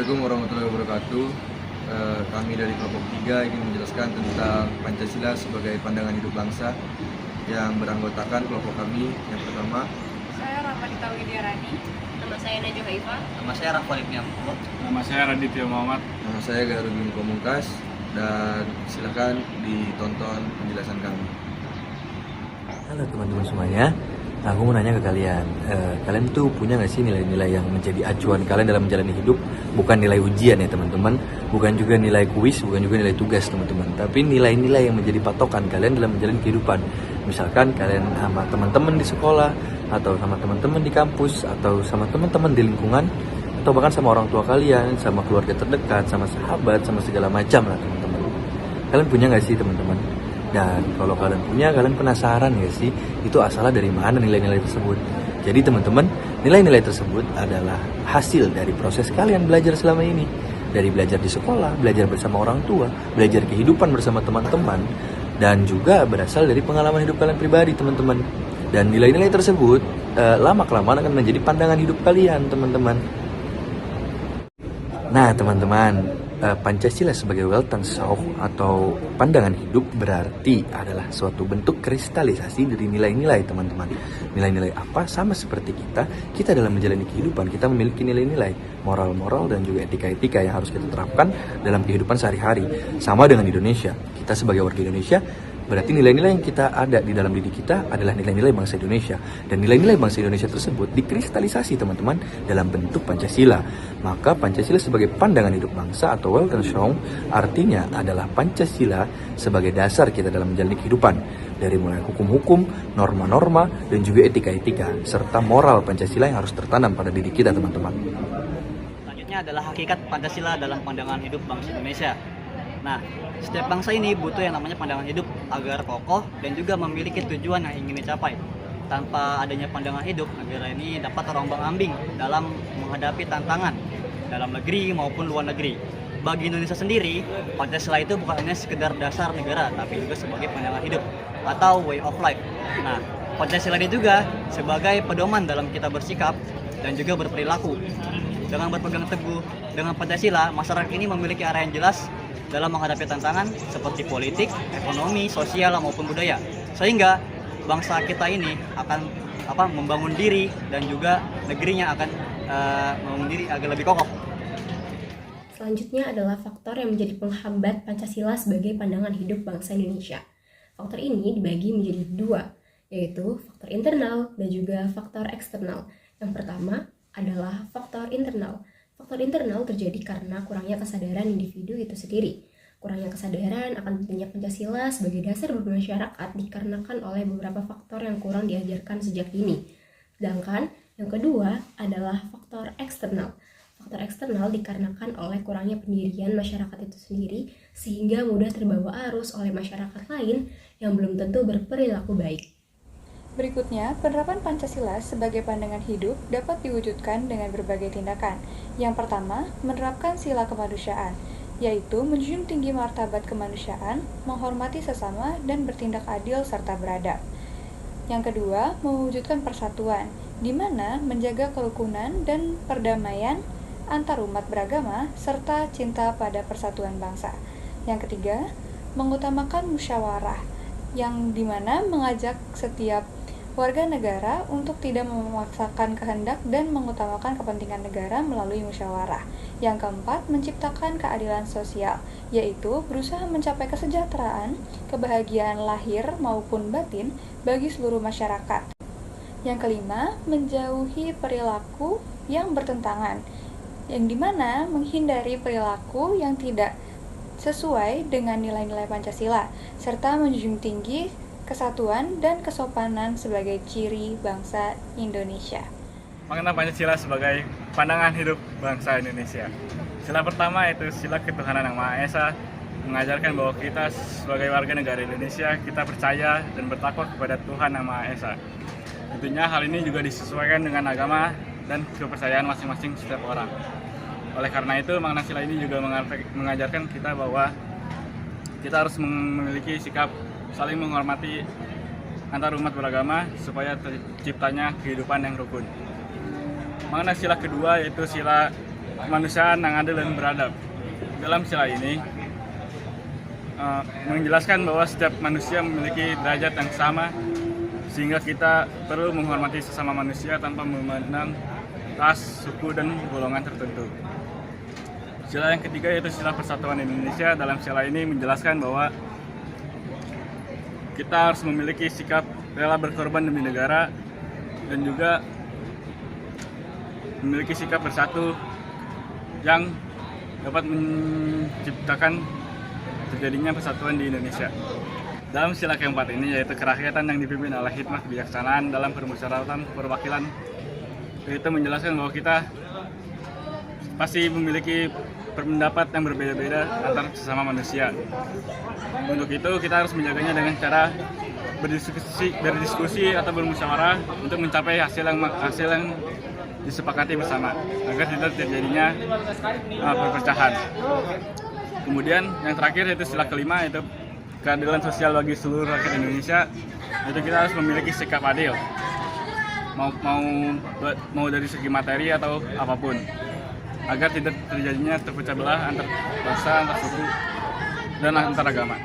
Assalamualaikum warahmatullahi wabarakatuh. Kami dari kelompok 3 ingin menjelaskan tentang Pancasila sebagai pandangan hidup bangsa yang beranggotakan kelompok kami. Yang pertama, Saya Rahmadita Widiarani. Nama saya Najwa Haifah. Nama saya Raffa Ibni Abdullah. Nama saya Raditya Muhammad. nama saya Garudin Pamungkas, dan silakan ditonton penjelasan kami. Halo teman-teman semuanya, aku mau nanya ke kalian, kalian tuh punya nggak sih nilai-nilai yang menjadi acuan kalian dalam menjalani hidup? Bukan nilai ujian ya teman-teman, bukan juga nilai kuis, bukan juga nilai tugas teman-teman, tapi nilai-nilai yang menjadi patokan kalian dalam menjalani kehidupan. Misalkan kalian sama teman-teman di sekolah, atau sama teman-teman di kampus, atau sama teman-teman di lingkungan, atau bahkan sama orang tua kalian, sama keluarga terdekat, sama sahabat, sama segala macam lah teman-teman. Kalian punya nggak sih teman-teman? Dan kalau kalian punya, kalian penasaran nggak sih itu asalnya dari mana nilai-nilai tersebut? Jadi teman-teman, nilai-nilai tersebut adalah hasil dari proses kalian belajar selama ini. Dari belajar di sekolah, belajar bersama orang tua, belajar kehidupan bersama teman-teman, dan juga berasal dari pengalaman hidup kalian pribadi teman-teman. Dan nilai-nilai tersebut lama-kelamaan akan menjadi pandangan hidup kalian teman-teman. Nah teman-teman, Pancasila sebagai Weltanschauung atau pandangan hidup berarti adalah suatu bentuk kristalisasi dari nilai-nilai teman-teman. Nilai-nilai apa? Sama seperti kita dalam menjalani kehidupan, kita memiliki nilai-nilai moral-moral dan juga etika-etika yang harus kita terapkan dalam kehidupan sehari-hari. Sama dengan Indonesia, kita sebagai warga Indonesia, berarti nilai-nilai yang kita ada di dalam diri kita adalah nilai-nilai bangsa Indonesia. Dan nilai-nilai bangsa Indonesia tersebut dikristalisasi teman-teman dalam bentuk Pancasila. Maka Pancasila sebagai pandangan hidup bangsa atau Weltanschauung artinya adalah Pancasila sebagai dasar kita dalam menjalani kehidupan. Dari mulai hukum-hukum, norma-norma, dan juga etika-etika, serta moral Pancasila yang harus tertanam pada diri kita teman-teman. Selanjutnya adalah hakikat Pancasila dalam pandangan hidup bangsa Indonesia. Nah, setiap bangsa ini butuh yang namanya pandangan hidup agar kokoh dan juga memiliki tujuan yang ingin dicapai. Tanpa adanya pandangan hidup, negara ini dapat terombang-ambing dalam menghadapi tantangan dalam negeri maupun luar negeri. Bagi Indonesia sendiri, Pancasila itu bukan hanya sekedar dasar negara, tapi juga sebagai pandangan hidup atau way of life. Nah, Pancasila ini juga sebagai pedoman dalam kita bersikap dan juga berperilaku. Dengan berpegang teguh dengan Pancasila, masyarakat ini memiliki arah yang jelas dalam menghadapi tantangan seperti politik, ekonomi, sosial maupun budaya. Sehingga bangsa kita ini akan membangun diri dan juga negerinya akan membangun diri agar lebih kokoh. Selanjutnya adalah faktor yang menjadi penghambat Pancasila sebagai pandangan hidup bangsa Indonesia. Faktor ini dibagi menjadi dua, yaitu faktor internal dan juga faktor eksternal. Yang pertama adalah faktor internal. Faktor internal terjadi karena kurangnya kesadaran individu itu sendiri. Kurangnya kesadaran akan pentingnya Pancasila sebagai dasar bermasyarakat dikarenakan oleh beberapa faktor yang kurang diajarkan sejak dini. Sedangkan yang kedua adalah faktor eksternal. Faktor eksternal dikarenakan oleh kurangnya pendirian masyarakat itu sendiri sehingga mudah terbawa arus oleh masyarakat lain yang belum tentu berperilaku baik. Berikutnya, penerapan Pancasila sebagai pandangan hidup dapat diwujudkan dengan berbagai tindakan. Yang pertama, menerapkan sila kemanusiaan, yaitu menjunjung tinggi martabat kemanusiaan, menghormati sesama, dan bertindak adil serta beradab. Yang kedua, mewujudkan persatuan, di mana menjaga kerukunan dan perdamaian antar umat beragama, serta cinta pada persatuan bangsa. Yang ketiga, mengutamakan musyawarah, yang dimana mengajak setiap warga negara untuk tidak memaksakan kehendak dan mengutamakan kepentingan negara melalui musyawarah. Yang keempat, menciptakan keadilan sosial, yaitu berusaha mencapai kesejahteraan, kebahagiaan lahir maupun batin bagi seluruh masyarakat. Yang kelima, menjauhi perilaku yang bertentangan, yang dimana menghindari perilaku yang tidak sesuai dengan nilai-nilai Pancasila, serta menjunjung tinggi kesatuan dan kesopanan sebagai ciri bangsa Indonesia. Makna Pancasila sebagai pandangan hidup bangsa Indonesia. Sila pertama yaitu sila ketuhanan yang Maha Esa, mengajarkan bahwa kita sebagai warga negara Indonesia, kita percaya dan bertakwa kepada Tuhan yang Maha Esa. Tentunya hal ini juga disesuaikan dengan agama dan kepercayaan masing-masing setiap orang. Oleh karena itu, makna sila ini juga mengajarkan kita bahwa kita harus memiliki sikap saling menghormati antar umat beragama supaya terciptanya kehidupan yang rukun. Makna sila kedua yaitu sila kemanusiaan yang adil dan beradab. Dalam sila ini menjelaskan bahwa setiap manusia memiliki derajat yang sama, sehingga kita perlu menghormati sesama manusia tanpa memandang ras, suku, dan golongan tertentu. Sila yang ketiga yaitu sila persatuan Indonesia. Dalam sila ini menjelaskan bahwa kita harus memiliki sikap rela berkorban demi negara dan juga memiliki sikap bersatu yang dapat menciptakan terjadinya persatuan di Indonesia. Dalam sila keempat ini yaitu kerakyatan yang dipimpin oleh hikmah kebijaksanaan dalam permusyawaratan perwakilan, itu menjelaskan bahwa kita pasti memiliki pendapat yang berbeda-beda antar sesama manusia. Untuk itu kita harus menjaganya dengan cara berdiskusi atau bermusyawarah untuk mencapai hasil yang disepakati bersama agar tidak terjadinya perpecahan. Kemudian yang terakhir yaitu sila kelima, yaitu keadilan sosial bagi seluruh rakyat Indonesia. Itu kita harus memiliki sikap adil, mau dari segi materi atau apapun, agar tidak terjadinya terpecah belah antar bangsa, antar suku, dan antar agama.